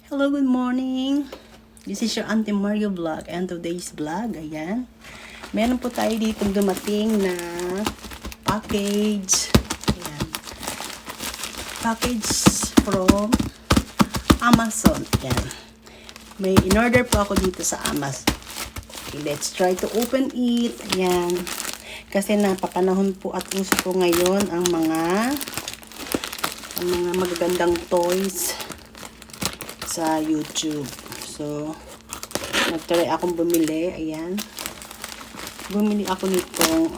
Hello, good morning. This is your Auntie Mario vlog and today's vlog, ayan. Meron po tayo dito dumating na package. Ayan. Package from Amazon. Ayan. May in-order po ako dito sa Amazon. Okay, let's try to open it. Ayan. Kasi napapanahon po at uso po ngayon ang mga magagandang toys sa YouTube. So, nagtry akong bumili. Ayan. Bumili ako nitong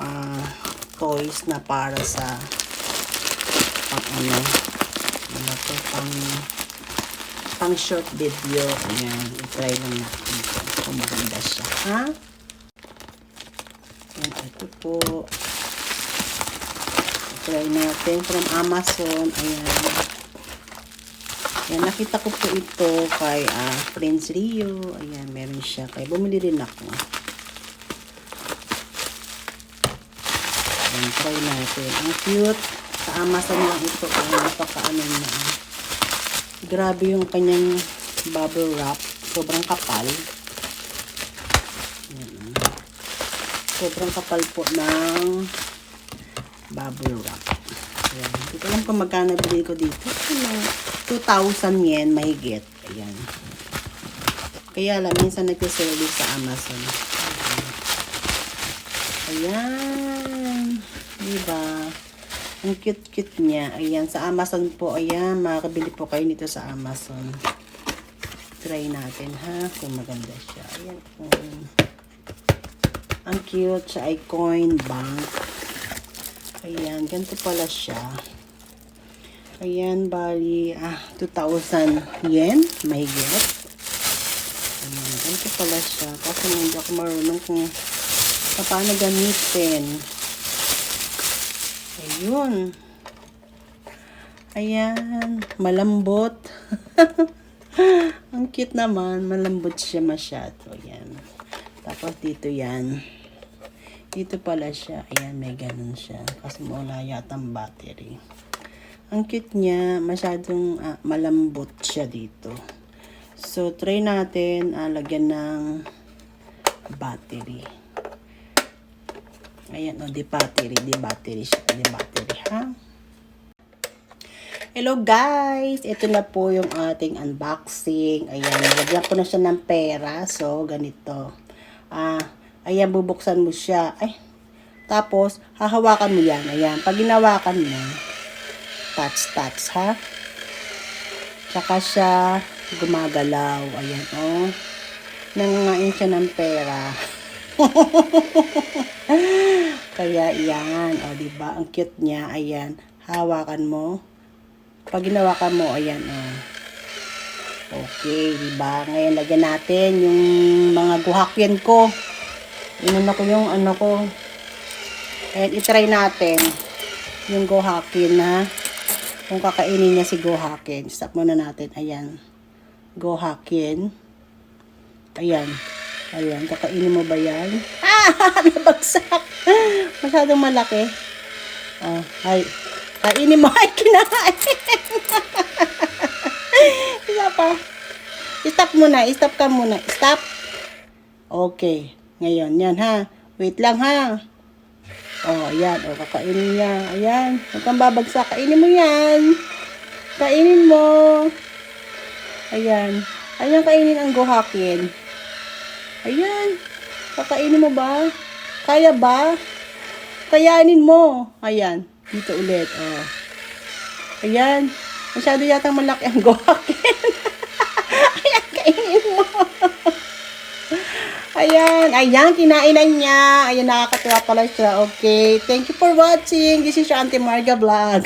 toys na para sa pang short video. Ayan. I-try lang natin kung maganda siya. Ha? Ayan. Ito po. I-try natin from Amazon. Ayan. Ayan, nakita ko po ito kay Prince Rio. Ayan, meron siya. Kaya bumili rin ako. Ayan, try natin. Ang cute. Sa Amazon lang ito. Ayan, napakaano na. Grabe yung kanyang bubble wrap. Sobrang kapal. Ayan. Sobrang kapal po ng bubble wrap. Ayan. Hindi ko alam kung magkano bilhin ko dito. 2,000 yen mahigit. Ayan. Kaya lang, minsan nagsiservice sa Amazon. Ayan. Diba? Ang cute-cute niya. Ayan. Sa Amazon po. Ayan. Makakabili po kayo nito sa Amazon. Try natin ha. Kung maganda siya. Ayan. Ang cute. Siya ay coin bank. Ayan. Ganito pala siya. Ayan, bali, 2,000 yen, mahigit. Ayan, ganito pala siya. Kasi hindi ako marunong kung paano gamitin. Ayun. Ayan, malambot. Ang cute naman, malambot siya masyado. Ayan. Tapos dito yan. Dito pala siya. Ayan, may ganun siya. Kasi wala yata ang battery. Ang cute niya, masyadong malambot siya dito. So, try natin lagyan ng battery. Ayan, di battery siya. Di battery, ha? Hello, guys! Ito na po yung ating unboxing. Ayan, lagyan ko na siya ng pera. So, ganito. Ayan, bubuksan mo siya. Ay, tapos, hahawakan mo yan. Ayan, pag ginawakan mo, touch, ha? Tsaka siya gumagalaw. Ayan, oh. Nangangain siya ng pera. Kaya, yan. O, diba? Ang cute niya. Ayan. Hawakan mo. Pag ginawakan mo, ayan, oh. Okay, diba? Ngayon, lagyan natin yung mga guhakyan ko. Inano ko yung ano ko. Ayan, itry natin yung guhakyan, ha? Kung kakainin niya si Gohakin. Stop muna natin. Ayan. Gohakin. Ayan. Ayan. Kakainin mo ba yan? Nabagsak. Masyadong malaki. Ay. Kainin mo. Ay, kinakain. Isa pa. Stop muna. Stop ka muna. Stop. Okay. Ngayon. Yan, ha. Wait lang, ha. Ayan. Kakainin niya. Ayan. Huwag kang babagsak. Kainin mo yan. Kainin mo. Ayan. Ayan, kainin ang Gohakin. Ayan. Kakainin mo ba? Kaya ba? Kayanin mo. Ayan. Dito ulit. Ayan. Masyado yatang malaki ang Gohakin. Ayan, kainin mo. Ayan, kinain na niya. Ayan, nakakatuwa pala siya. Okay, thank you for watching. This is your Auntie Marga vlog.